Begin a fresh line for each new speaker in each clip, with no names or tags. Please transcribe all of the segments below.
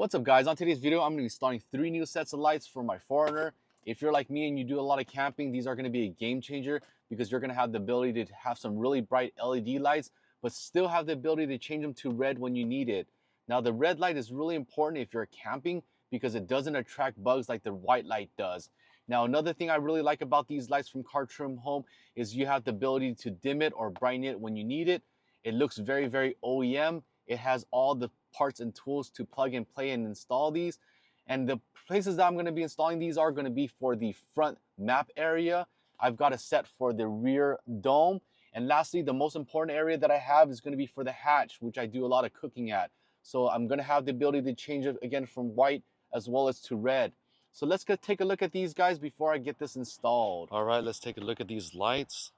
What's up guys, on today's video I'm going to be installing 3 new sets of lights for my 4Runner. If you're like me and you do a lot of camping, these are going to be a game changer because you're going to have the ability to have some really bright LED lights but still have the ability to change them to red when you need it. Now the red light is really important if you're camping because it doesn't attract bugs like the white light does. Now another thing I really like about these lights from Car Trim Home is you have the ability to dim it or brighten it when you need it. It looks very OEM. It has all the parts and tools to plug and play and install these. And the places that I'm going to be installing these are going to be for the front map area. I've got a set for the rear dome. And lastly, the most important area that I have is going to be for the hatch, which I do a lot of cooking at. So I'm going to have the ability to change it again from white as well as to red. So let's go take a look at these guys before I get this installed. All right, let's take a look at these lights.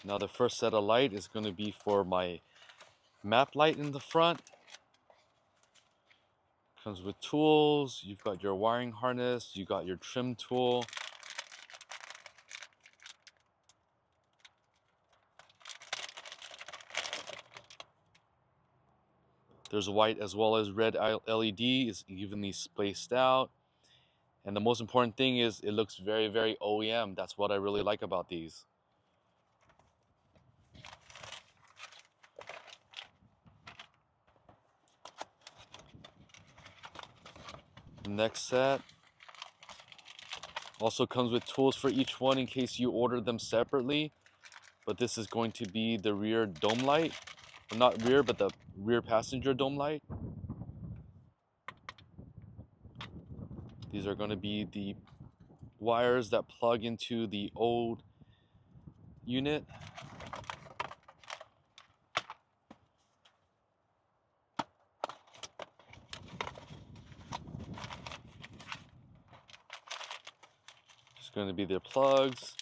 Now the first set of light is going to be for my map light in the front. Comes with tools. You've got your wiring harness, you got your trim tool. There's white as well as red LED. Is evenly spaced out. And the most important thing is it looks very OEM. That's what I really like about these. Next set also comes with tools for each one in case you order them separately. But this is going to be the rear dome light. Well, not rear, but the rear passenger dome light. These are going to be the wires that plug into the old unit. It's going to be their plugs.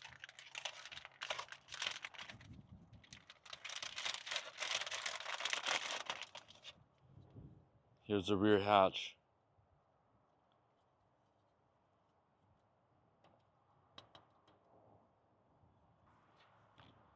Here's the rear hatch.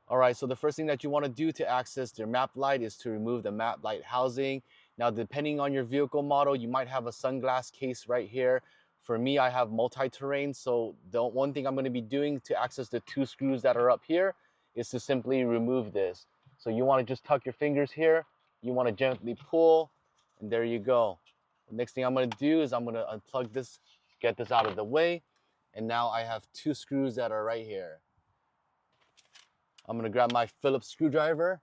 Alright, so the first thing that you want to do to access your map light is to remove the map light housing. Now depending on your vehicle model, you might have a sunglass case right here. For me, I have multi-terrain, so the one thing I'm going to be doing to access the 2 screws that are up here is to simply remove this. So you want to just tuck your fingers here, you want to gently pull, and there you go. The next thing I'm going to do is I'm going to unplug this, get this out of the way, and now I have 2 screws that are right here. I'm going to grab my Phillips screwdriver.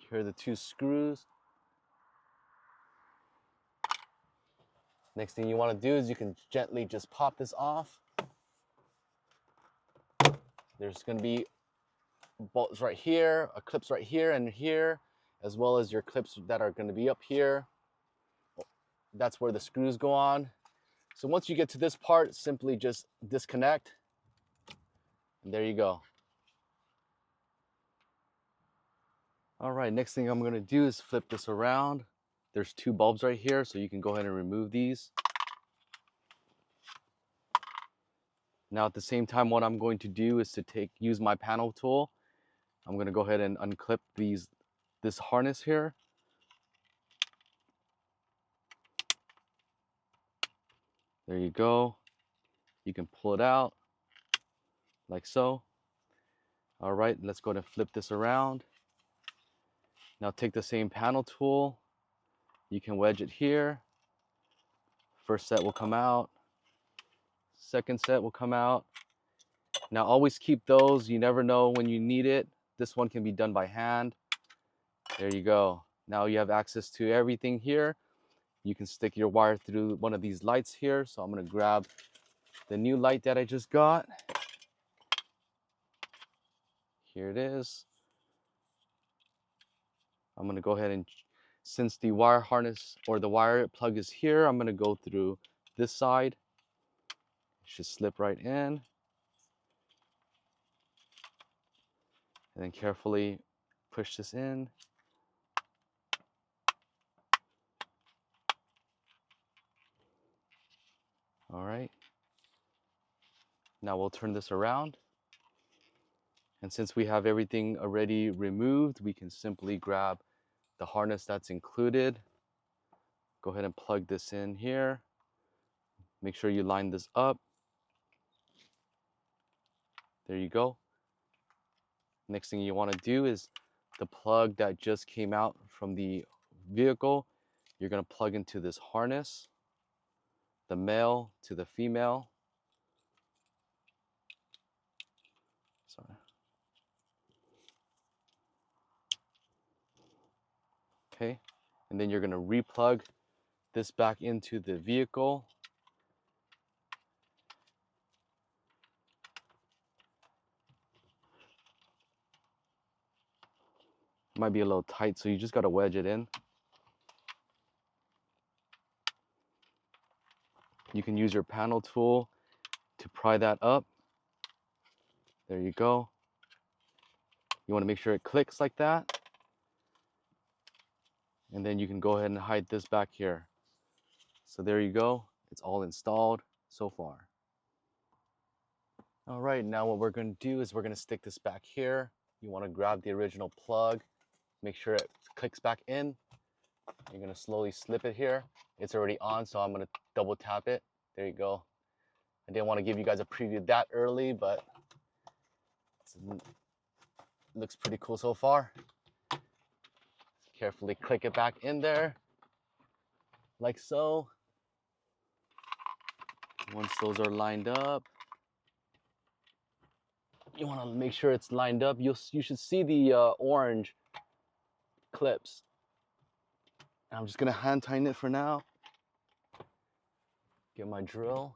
Here are the 2 screws. Next thing you want to do is you can gently just pop this off. There's going to be bolts right here, clips right here and here, as well as your clips that are going to be up here. That's where the screws go on. So once you get to this part, simply just disconnect. And there you go. All right, next thing I'm going to do is flip this around. There's 2 bulbs right here, so you can go ahead and remove these. Now at the same time, what I'm going to do is to use my panel tool. I'm going to go ahead and unclip this harness here. There you go. You can pull it out like so. All right, let's go ahead and flip this around. Now take the same panel tool. You can wedge it here. First set will come out. Second set will come out. Now always keep those. You never know when you need it. This one can be done by hand. There you go. Now you have access to everything here. You can stick your wire through one of these lights here. So I'm going to grab the new light that I just got. Here it is. I'm going to go ahead and, since the wire harness or the wire plug is here, I'm going to go through this side. It should slip right in. And then carefully push this in. All right. Now we'll turn this around. And since we have everything already removed, we can simply grab the harness that's included. Go ahead and plug this in here. Make sure you line this up. There you go. Next thing you want to do is the plug that just came out from the vehicle, you're going to plug into this harness, the male to the female. Sorry. Okay, and then you're going to replug this back into the vehicle. Might be a little tight, so you just got to wedge it in. You can use your panel tool to pry that up. There you go. You want to make sure it clicks like that. And then you can go ahead and hide this back here. So there you go. It's all installed so far. All right, now what we're going to do is we're going to stick this back here. You want to grab the original plug, make sure it clicks back in. You're going to slowly slip it here. It's already on, so I'm going to double tap it. There you go. I didn't want to give you guys a preview that early, but it looks pretty cool so far. Carefully click it back in there, like so. Once those are lined up, you want to make sure it's lined up. You should see the orange clips. I'm just going to hand tighten it for now. Get my drill.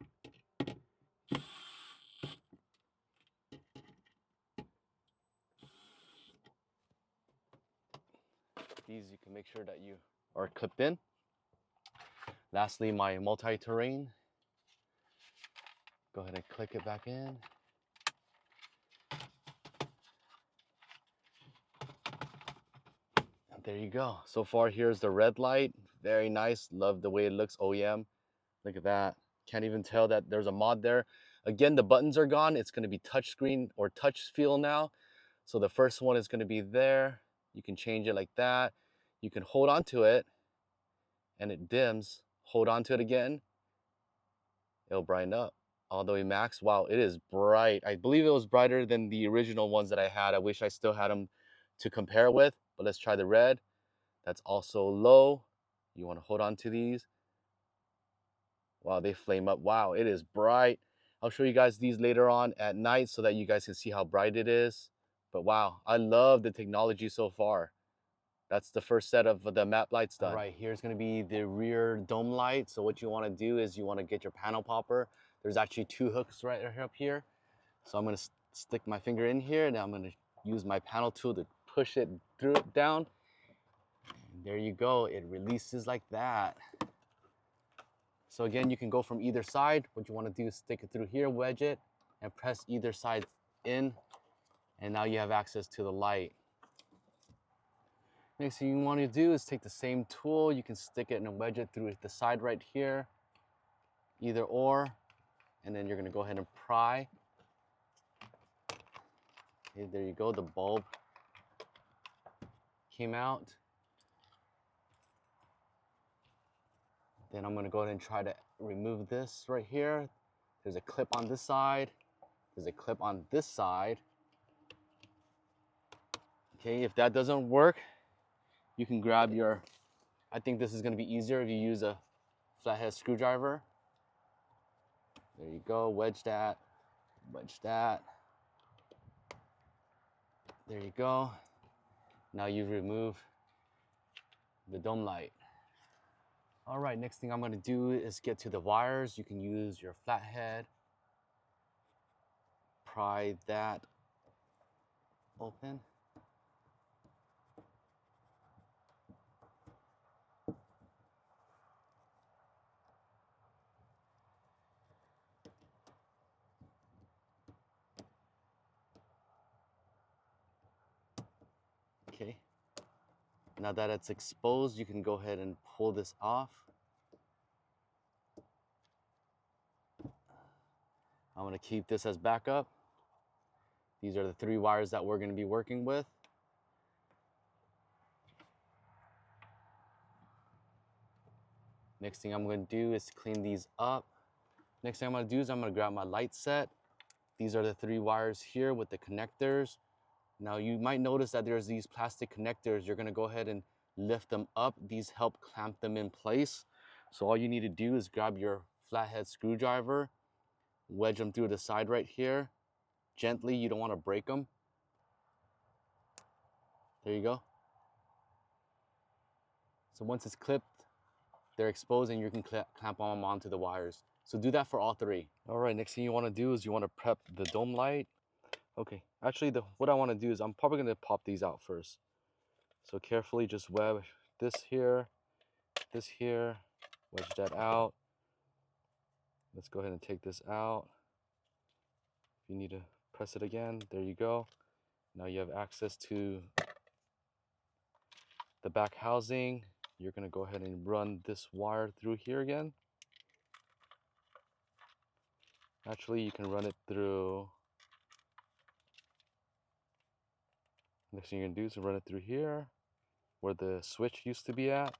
These you can make sure that you are clipped in. Lastly, my multi-terrain. Go ahead and click it back in. And there you go. So far, here's the red light. Very nice. Love the way it looks. OEM. Look at that. Can't even tell that there's a mod there. Again, the buttons are gone. It's going to be touchscreen or touch feel now. So the first one is going to be there. You can change it like that. You can hold on to it and it dims. Hold on to it again. It'll brighten up all the way max. Wow, it is bright. I believe it was brighter than the original ones that I had. I wish I still had them to compare with, but let's try the red. That's also low. You want to hold on to these. Wow, they flame up. Wow, it is bright. I'll show you guys these later on at night so that you guys can see how bright it is. But wow, I love the technology so far. That's the first set of the map lights done. All right, here's gonna be the rear dome light. So what you wanna do is you wanna get your panel popper. There's actually two hooks right up here. So I'm gonna stick my finger in here and I'm gonna use my panel tool to push it down. And there you go, it releases like that. So again, you can go from either side. What you wanna do is stick it through here, wedge it, and press either side in. And now you have access to the light. Next thing you want to do is take the same tool. You can stick it and wedge it through the side right here, either or, and then you're going to go ahead and pry. Okay, there you go. The bulb came out. Then I'm going to go ahead and try to remove this right here. There's a clip on this side. There's a clip on this side. Okay, if that doesn't work, you can grab your, I think this is going to be easier if you use a flathead screwdriver. There you go, wedge that, wedge that. There you go. Now you remove the dome light. All right, next thing I'm going to do is get to the wires. You can use your flathead. Pry that open. Okay, now that it's exposed, you can go ahead and pull this off. I'm gonna keep this as backup. These are the 3 wires that we're going to be working with. Next thing I'm going to do is clean these up. Next thing I'm going to do is I'm going to grab my light set. These are the 3 wires here with the connectors. Now you might notice that there's these plastic connectors. You're going to go ahead and lift them up. These help clamp them in place. So all you need to do is grab your flathead screwdriver, wedge them through the side right here. Gently, you don't want to break them. There you go. So once it's clipped, they're exposed and you can clamp them onto the wires. So do that for all 3. All right, next thing you want to do is you want to prep the dome light. Okay, actually what I want to do is I'm probably going to pop these out first. So carefully just web this here, wedge that out. Let's go ahead and take this out. If you need to press it again, there you go. Now you have access to the back housing. You're going to go ahead and run this wire through here again. Actually, you can run it through. Next thing you're going to do is run it through here where the switch used to be at.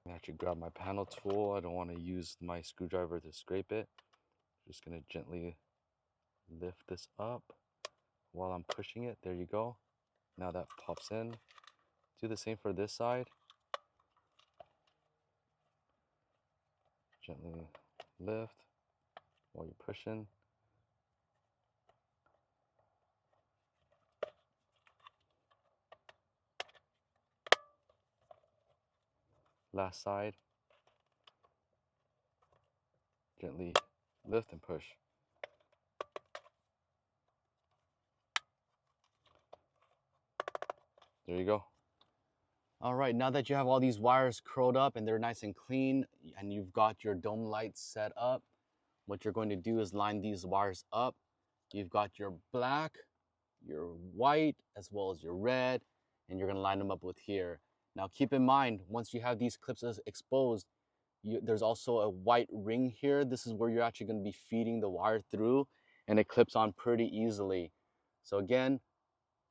I actually grab my panel tool. I don't want to use my screwdriver to scrape it. Just going to gently lift this up while I'm pushing it. There you go. Now that pops in. Do the same for this side. Gently lift while you're pushing. Last side. Gently lift and push. There you go. All right, now that you have all these wires curled up and they're nice and clean and you've got your dome lights set up, what you're going to do is line these wires up. You've got your black, your white, as well as your red, and you're going to line them up with here. Now keep in mind, once you have these clips exposed, there's also a white ring here. This is where you're actually going to be feeding the wire through, and it clips on pretty easily. So again,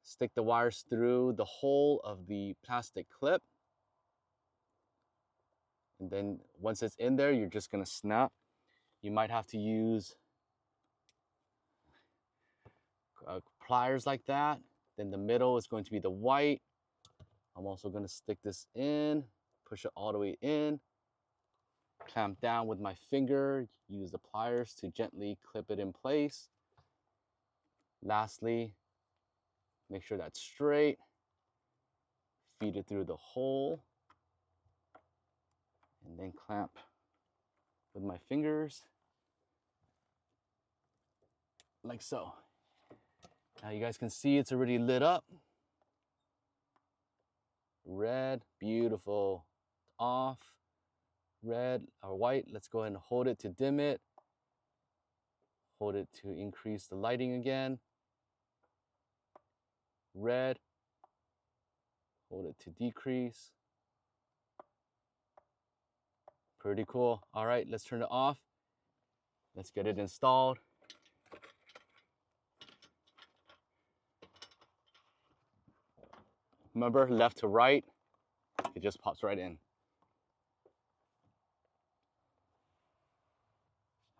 stick the wires through the hole of the plastic clip. And then once it's in there, you're just going to snap. You might have to use pliers like that. Then the middle is going to be the white. I'm also going to stick this in, push it all the way in, clamp down with my finger, use the pliers to gently clip it in place. Lastly, make sure that's straight, feed it through the hole, and then clamp with my fingers, like so. Now you guys can see it's already lit up. Red, beautiful. Off, red or white. Let's go ahead and hold it to dim it. Hold it to increase the lighting again. Red. Hold it to decrease. Pretty cool. All right, let's turn it off. Let's get it installed. Remember, left to right, it just pops right in.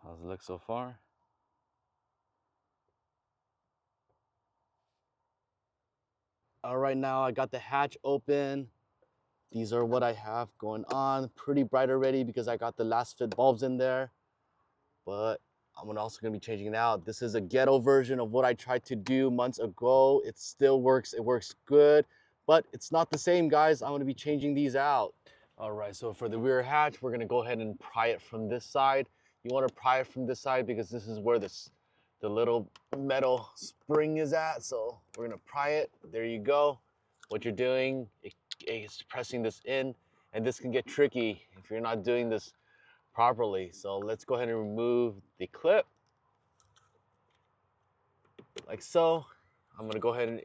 How's it look so far? All right, now I got the hatch open. These are what I have going on. Pretty bright already because I got the last fit bulbs in there. But I'm also gonna be changing it out. This is a ghetto version of what I tried to do months ago. It still works, it works good, but it's not the same, guys. I'm gonna be changing these out. All right, so for the rear hatch, we're gonna go ahead and pry it from this side. You wanna pry it from this side because this is where the little metal spring is at. So we're gonna pry it, there you go. What you're doing is pressing this in, and this can get tricky if you're not doing this properly. So let's go ahead and remove the clip, like so. I'm gonna go ahead and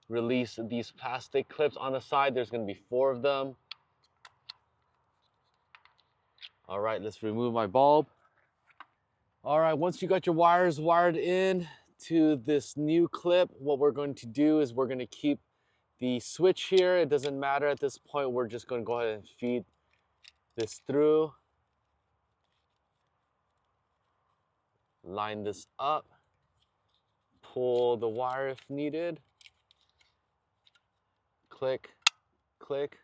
release these plastic clips on the side. There's going to be 4 of them. All right, let's remove my bulb. All right, once you got your wires wired in to this new clip, what we're going to do is we're going to keep the switch here. It doesn't matter at this point. We're just going to go ahead and feed this through. Line this up. Pull the wire if needed. Click, click.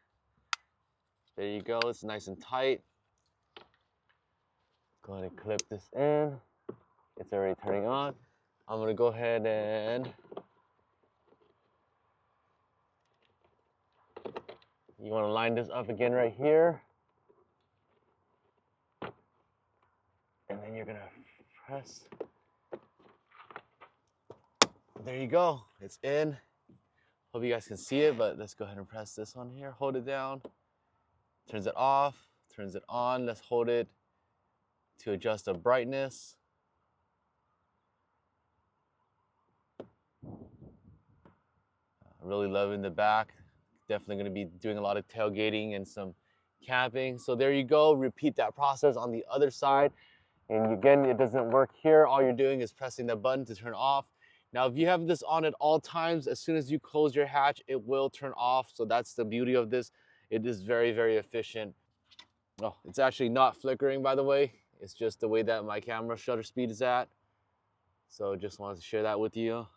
There you go, it's nice and tight. Go ahead and clip this in. It's already turning on. I'm gonna go ahead and you wanna line this up again right here. And then you're gonna press. There you go, it's in. Hope you guys can see it, but let's go ahead and press this one here. Hold it down. Turns it off, turns it on. Let's hold it to adjust the brightness. Really loving the back. Definitely going to be doing a lot of tailgating and some camping. So there you go. Repeat that process on the other side. And again, it doesn't work here. All you're doing is pressing the button to turn off. Now, if you have this on at all times, as soon as you close your hatch, it will turn off. So that's the beauty of this. It is very, very efficient. Oh, it's actually not flickering, by the way. It's just the way that my camera shutter speed is at. So just wanted to share that with you.